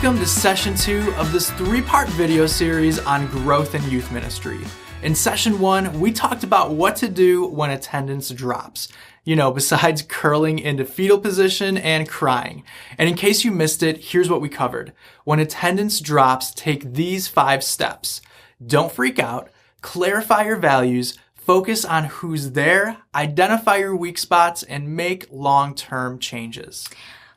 Welcome to Session 2 of this 3-part video series on growth in youth ministry. In Session 1, we talked about what to do when attendance drops. Besides curling into fetal position and crying. And in case you missed it, here's what we covered. When attendance drops, take these 5 steps. Don't freak out, clarify your values, focus on who's there, identify your weak spots, and make long-term changes.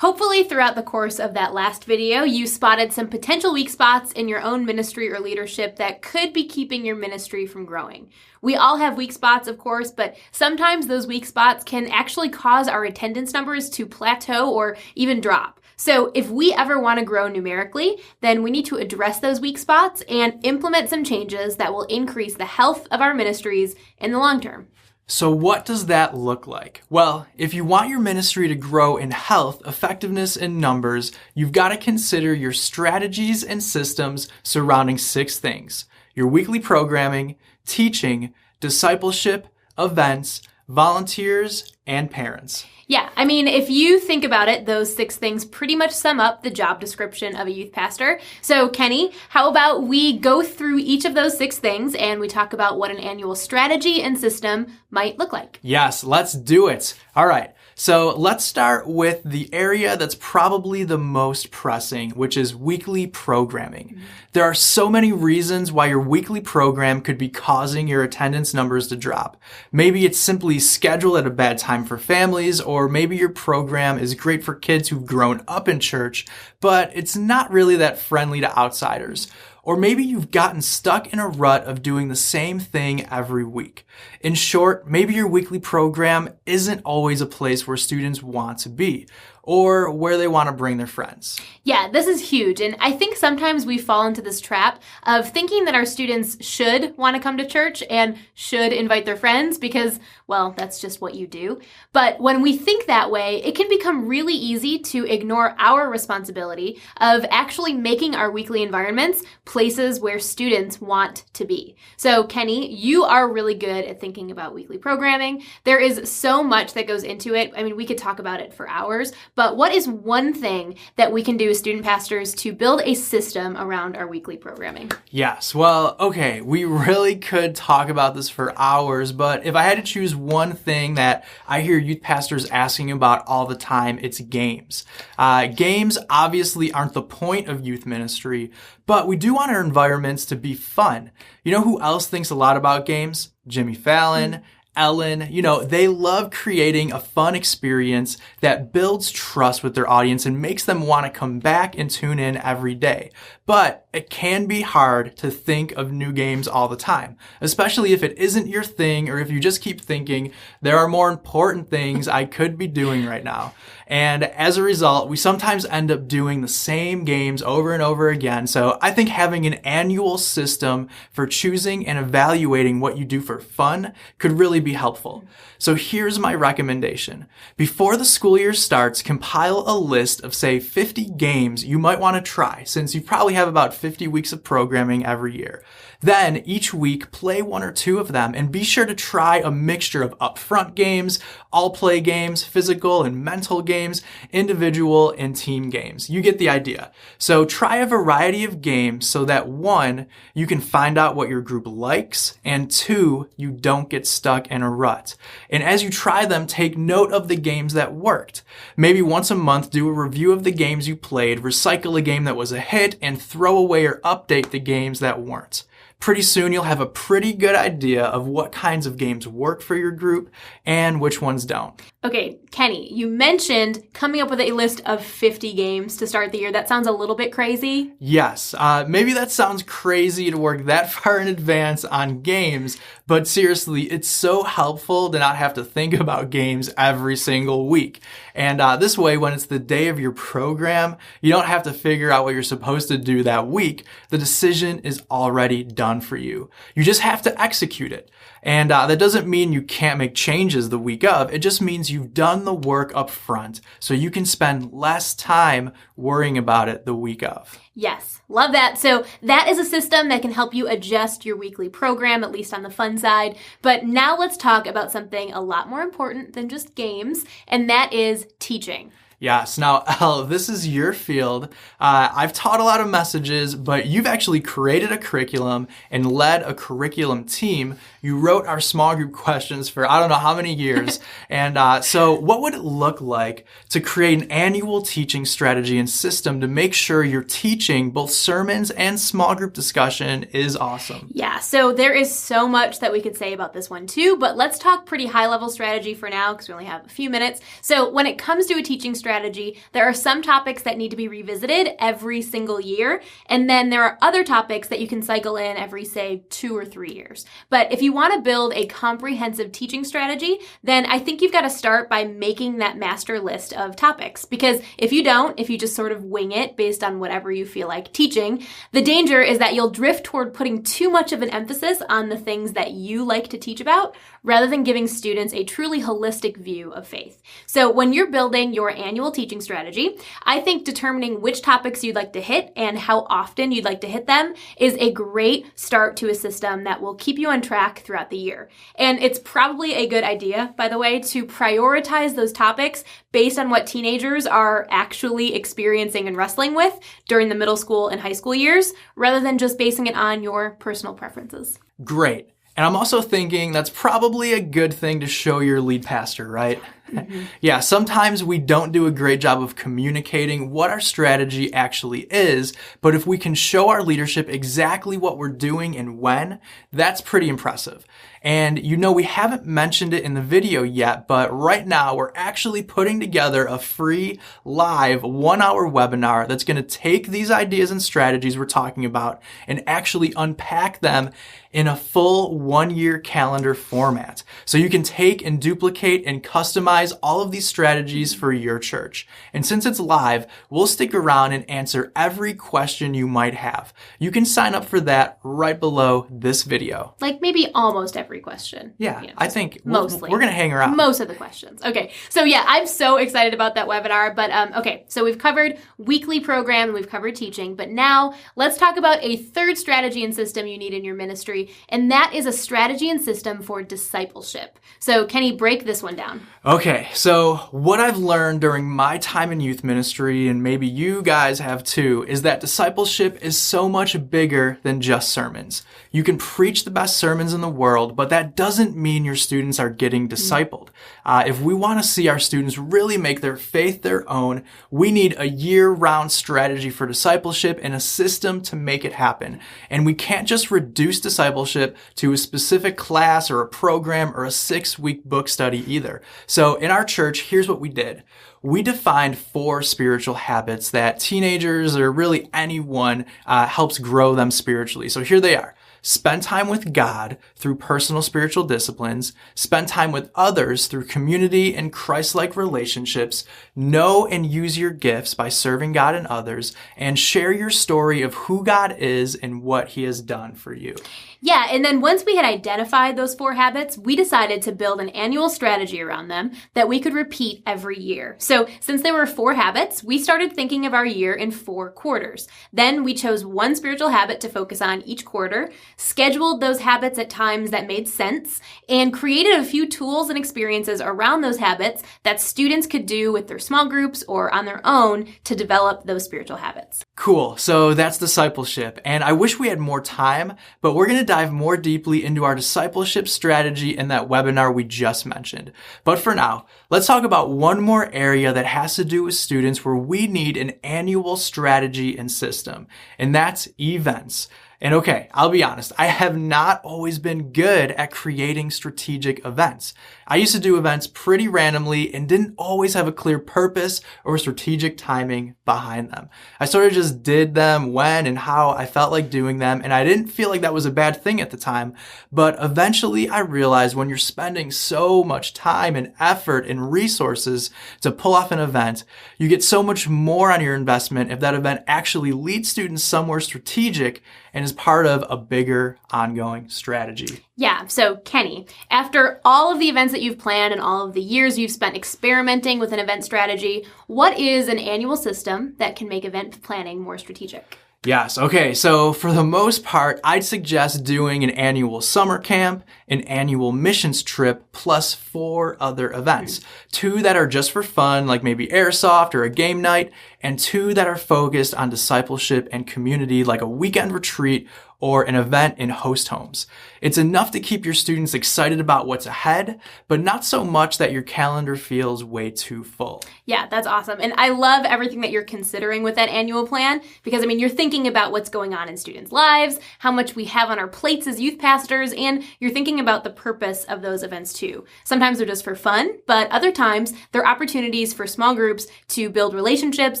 Hopefully throughout the course of that last video, you spotted some potential weak spots in your own ministry or leadership that could be keeping your ministry from growing. We all have weak spots, of course, but sometimes those weak spots can actually cause our attendance numbers to plateau or even drop. So if we ever want to grow numerically, then we need to address those weak spots and implement some changes that will increase the health of our ministries in the long term. So what does that look like? Well, if you want your ministry to grow in health, effectiveness, and numbers, you've got to consider your strategies and systems surrounding 6 things: your weekly programming, teaching, discipleship, events, volunteers, and parents. Yeah, if you think about it, those 6 things pretty much sum up the job description of a youth pastor. So, Kenny, how about we go through each of those 6 things and we talk about what an annual strategy and system might look like? Yes, let's do it. All right. So let's start with the area that's probably the most pressing, which is weekly programming. There are so many reasons why your weekly program could be causing your attendance numbers to drop. Maybe it's simply scheduled at a bad time for families, or maybe your program is great for kids who've grown up in church, but it's not really that friendly to outsiders. Or maybe you've gotten stuck in a rut of doing the same thing every week. In short, maybe your weekly program isn't always a place where students want to be, or where they want to bring their friends. Yeah, this is huge. And I think sometimes we fall into this trap of thinking that our students should want to come to church and should invite their friends because, well, that's just what you do. But when we think that way, it can become really easy to ignore our responsibility of actually making our weekly environments places where students want to be. So, Kenny, you are really good at thinking about weekly programming. There is so much that goes into it. We could talk about it for hours. But what is one thing that we can do as student pastors to build a system around our weekly programming? Yes, well, okay, we really could talk about this for hours, but if I had to choose one thing that I hear youth pastors asking about all the time, it's games. Games obviously aren't the point of youth ministry, but we do want our environments to be fun. You know who else thinks a lot about games? Jimmy Fallon, Ellen, they love creating a fun experience that builds trust with their audience and makes them want to come back and tune in every day. But it can be hard to think of new games all the time, especially if it isn't your thing or if you just keep thinking, there are more important things I could be doing right now. And as a result, we sometimes end up doing the same games over and over again. So I think having an annual system for choosing and evaluating what you do for fun could really be helpful. So here's my recommendation. Before the school year starts, compile a list of, say, 50 games you might want to try, since you probably have about 50 weeks of programming every year. Then, each week, play 1 or 2 of them, and be sure to try a mixture of upfront games, all-play games, physical and mental games, individual and team games. You get the idea. So try a variety of games so that 1, you can find out what your group likes, and 2, you don't get stuck in a rut. And as you try them, take note of the games that worked. Maybe once a month, do a review of the games you played, recycle a game that was a hit, and throw away or update the games that weren't. Pretty soon you'll have a pretty good idea of what kinds of games work for your group and which ones don't. Okay, Kenny, you mentioned coming up with a list of 50 games to start the year. That sounds a little bit crazy. Yes, maybe that sounds crazy to work that far in advance on games, but seriously, it's so helpful to not have to think about games every single week. And this way, when it's the day of your program, you don't have to figure out what you're supposed to do that week. The decision is already done for you. You just have to execute it. And that doesn't mean you can't make changes the week of. It just means you've done the work up front so you can spend less time worrying about it the week of. Yes, love that. So that is a system that can help you adjust your weekly program, at least on the fun side. But now let's talk about something a lot more important than just games, and that is teaching. Yes. Now, Elle, this is your field. I've taught a lot of messages, but you've actually created a curriculum and led a curriculum team. You wrote our small group questions for I don't know how many years. And so what would it look like to create an annual teaching strategy and system to make sure your teaching, both sermons and small group discussion, is awesome? Yeah, so there is so much that we could say about this one too, but let's talk pretty high-level strategy for now because we only have a few minutes. So when it comes to a teaching strategy, there are some topics that need to be revisited every single year, and then there are other topics that you can cycle in every, say, 2 or 3 years. But if you want to build a comprehensive teaching strategy, then I think you've got to start by making that master list of topics. Because if you don't, if you just sort of wing it based on whatever you feel like teaching, the danger is that you'll drift toward putting too much of an emphasis on the things that you like to teach about, rather than giving students a truly holistic view of faith. So when you're building your annual teaching strategy, I think determining which topics you'd like to hit and how often you'd like to hit them is a great start to a system that will keep you on track throughout the year. And it's probably a good idea, by the way, to prioritize those topics based on what teenagers are actually experiencing and wrestling with during the middle school and high school years, rather than just basing it on your personal preferences. Great. And I'm also thinking that's probably a good thing to show your lead pastor, right? Mm-hmm. Yeah, sometimes we don't do a great job of communicating what our strategy actually is, but if we can show our leadership exactly what we're doing and when, that's pretty impressive. And we haven't mentioned it in the video yet, but right now we're actually putting together a free live 1-hour webinar that's going to take these ideas and strategies we're talking about and actually unpack them in a full 1-year calendar format. So you can take and duplicate and customize all of these strategies for your church. And since it's live, we'll stick around and answer every question you might have. You can sign up for that right below this video. Like maybe almost every question. Yeah, I think mostly. We're going to hang around. Most of the questions. Okay, so yeah, I'm so excited about that webinar. But okay, so we've covered weekly program, we've covered teaching, but now let's talk about a third strategy and system you need in your ministry, and that is a strategy and system for discipleship. So Kenny, break this one down. Okay, so what I've learned during my time in youth ministry, and maybe you guys have too, is that discipleship is so much bigger than just sermons. You can preach the best sermons in the world, but that doesn't mean your students are getting discipled. If we want to see our students really make their faith their own, we need a year-round strategy for discipleship and a system to make it happen. And we can't just reduce discipleship to a specific class or a program or a 6-week book study either. So in our church, here's what we did. We defined 4 spiritual habits that teenagers or really anyone helps grow them spiritually. So here they are. Spend time with God through personal spiritual disciplines. Spend time with others through community and Christ-like relationships. Know and use your gifts by serving God and others. And share your story of who God is and what He has done for you. Yeah, and then once we had identified those 4 habits, we decided to build an annual strategy around them that we could repeat every year. So since there were 4 habits, we started thinking of our year in 4 quarters. Then we chose one spiritual habit to focus on each quarter, scheduled those habits at times that made sense, and created a few tools and experiences around those habits that students could do with their small groups or on their own to develop those spiritual habits. Cool. So that's discipleship. And I wish we had more time, but we're going to dive more deeply into our discipleship strategy in that webinar we just mentioned. But for now, let's talk about one more area that has to do with students where we need an annual strategy and system, and that's events. And okay, I'll be honest, I have not always been good at creating strategic events. I used to do events pretty randomly and didn't always have a clear purpose or strategic timing behind them. I sort of just did them when and how I felt like doing them, and I didn't feel like that was a bad thing at the time. But eventually I realized when you're spending so much time and effort and resources to pull off an event, you get so much more on your investment if that event actually leads students somewhere strategic and is part of a bigger ongoing strategy. Yeah, so Kenny, after all of the events that you've planned and all of the years you've spent experimenting with an event strategy, what is an annual system that can make event planning more strategic? Yes. Okay. So for the most part, I'd suggest doing an annual summer camp, an annual missions trip, plus 4 other events. 2 that are just for fun, like maybe airsoft or a game night, and 2 that are focused on discipleship and community, like a weekend retreat or an event in host homes. It's enough to keep your students excited about what's ahead, but not so much that your calendar feels way too full. Yeah, that's awesome. And I love everything that you're considering with that annual plan because, you're thinking about what's going on in students' lives, how much we have on our plates as youth pastors, and you're thinking about the purpose of those events too. Sometimes they're just for fun, but other times they're opportunities for small groups to build relationships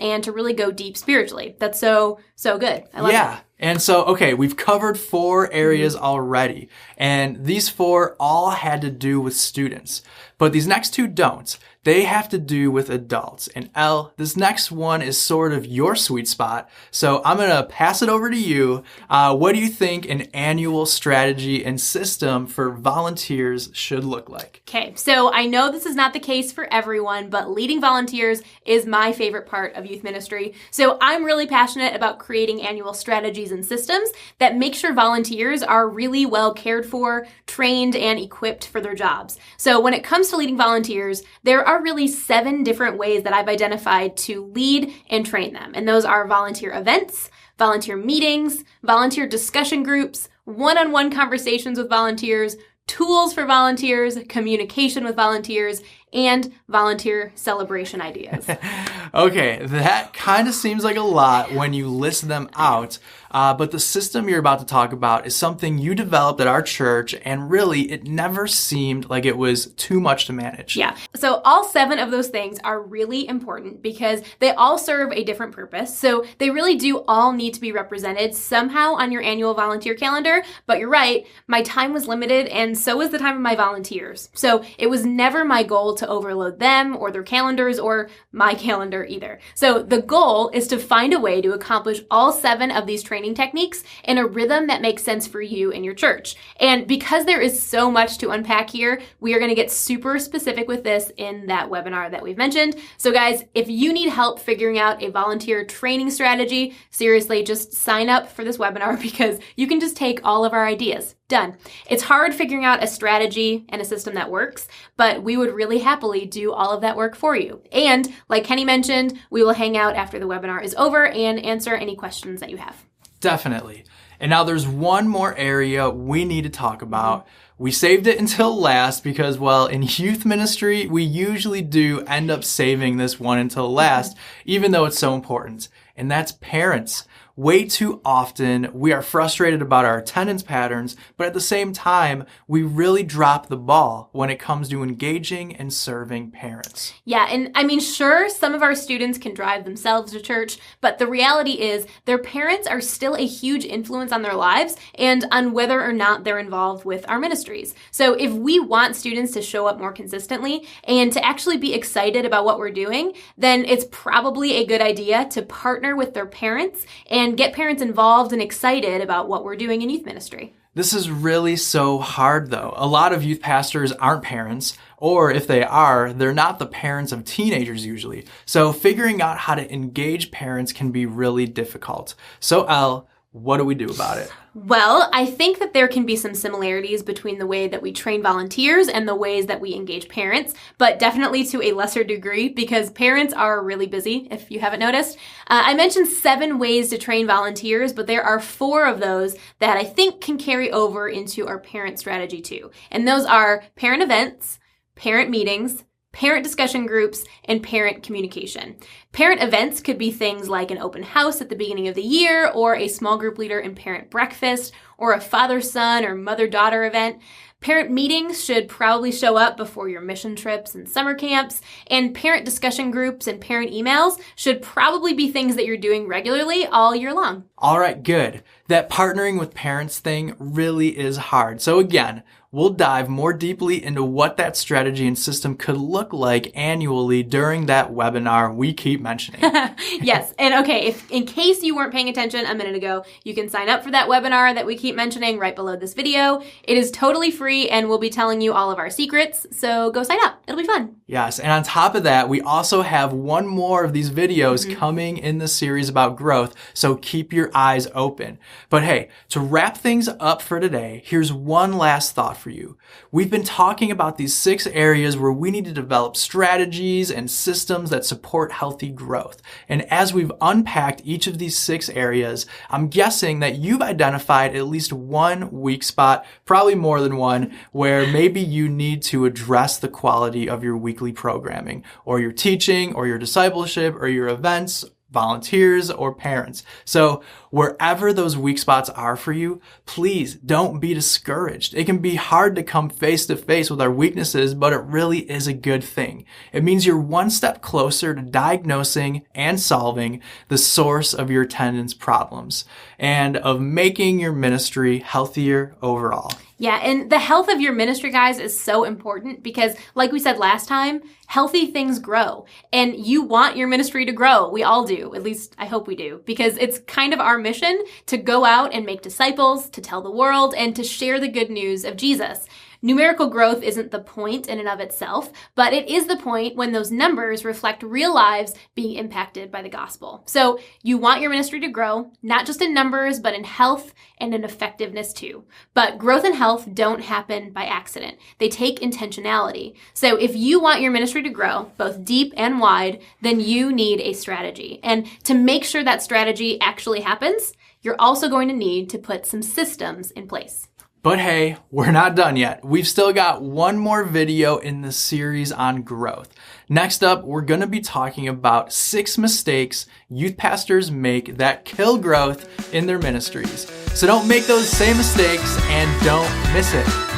and to really go deep spiritually. That's so good. I love it. And so, okay, we've covered 4 areas already, and these 4 all had to do with students, but these next 2 don't. They have to do with adults. And Elle, this next one is sort of your sweet spot, so I'm going to pass it over to you. What do you think an annual strategy and system for volunteers should look like? Okay, so I know this is not the case for everyone, but leading volunteers is my favorite part of youth ministry. So I'm really passionate about creating annual strategies and systems that make sure volunteers are really well cared for, trained, and equipped for their jobs. So when it comes to leading volunteers, there are really 7 different ways that I've identified to lead and train them. And those are volunteer events, volunteer meetings, volunteer discussion groups, one-on-one conversations with volunteers, tools for volunteers, communication with volunteers, and volunteer celebration ideas. Okay, that kind of seems like a lot when you list them out, but the system you're about to talk about is something you developed at our church, and really, it never seemed like it was too much to manage. Yeah, so all 7 of those things are really important because they all serve a different purpose, so they really do all need to be represented somehow on your annual volunteer calendar, but you're right, my time was limited, and so was the time of my volunteers. So it was never my goal to overload them or their calendars or my calendar either. So the goal is to find a way to accomplish all 7 of these training techniques in a rhythm that makes sense for you and your church. And because there is so much to unpack here, we are going to get super specific with this in that webinar that we've mentioned. So guys, if you need help figuring out a volunteer training strategy, seriously, just sign up for this webinar because you can just take all of our ideas. Done. It's hard figuring out a strategy and a system that works, but we would really happily do all of that work for you. And like Kenny mentioned, we will hang out after the webinar is over and answer any questions that you have. Definitely. And now there's one more area we need to talk about. We saved it until last because, well, in youth ministry, we usually do end up saving this one until last, even though it's so important. And that's parents. Way too often, we are frustrated about our attendance patterns, but at the same time, we really drop the ball when it comes to engaging and serving parents. Yeah, and sure, some of our students can drive themselves to church, but the reality is their parents are still a huge influence on their lives and on whether or not they're involved with our ministries. So if we want students to show up more consistently and to actually be excited about what we're doing, then it's probably a good idea to partner with their parents and get parents involved and excited about what we're doing in youth ministry. This is really so hard, though. A lot of youth pastors aren't parents, or if they are, they're not the parents of teenagers usually. So figuring out how to engage parents can be really difficult. So Elle, what do we do about it? Well, I think that there can be some similarities between the way that we train volunteers and the ways that we engage parents, but definitely to a lesser degree because parents are really busy, if you haven't noticed. I mentioned 7 ways to train volunteers, but there are 4 of those that I think can carry over into our parent strategy too. And those are parent events, parent meetings, parent discussion groups, and parent communication. Parent events could be things like an open house at the beginning of the year, or a small group leader and parent breakfast, or a father-son or mother-daughter event. Parent meetings should probably show up before your mission trips and summer camps, and parent discussion groups and parent emails should probably be things that you're doing regularly all year long. All right, good. That partnering with parents thing really is hard. So again, we'll dive more deeply into what that strategy and system could look like annually during that webinar we keep mentioning. Yes. And okay, if in case you weren't paying attention a minute ago, you can sign up for that webinar that we keep mentioning right below this video. It is totally free. free, and we'll be telling you all of our secrets. So go sign up. It'll be fun. Yes, and on top of that, we also have one more of these videos coming in the series about growth, so keep your eyes open. But hey, to wrap things up for today, here's one last thought for you. We've been talking about these 6 areas where we need to develop strategies and systems that support healthy growth. And as we've unpacked each of these 6 areas, I'm guessing that you've identified at least one weak spot, probably more than one, where maybe you need to address the quality of your weekly programming, or your teaching, or your discipleship, or your events, volunteers, or parents. So wherever those weak spots are for you, please don't be discouraged. It can be hard to come face to face with our weaknesses, but it really is a good thing. It means you're one step closer to diagnosing and solving the source of your attendance problems and of making your ministry healthier overall. Yeah, and the health of your ministry, guys, is so important because, like we said last time, healthy things grow. And you want your ministry to grow. We all do. At least I hope we do. Because it's kind of our mission to go out and make disciples, to tell the world, and to share the good news of Jesus. Numerical growth isn't the point in and of itself, but it is the point when those numbers reflect real lives being impacted by the gospel. So you want your ministry to grow, not just in numbers, but in health and in effectiveness too. But growth and health don't happen by accident. They take intentionality. So if you want your ministry to grow, both deep and wide, then you need a strategy. And to make sure that strategy actually happens, you're also going to need to put some systems in place. But hey, we're not done yet. We've still got one more video in the series on growth. Next up, we're going to be talking about 6 mistakes youth pastors make that kill growth in their ministries. So don't make those same mistakes and don't miss it.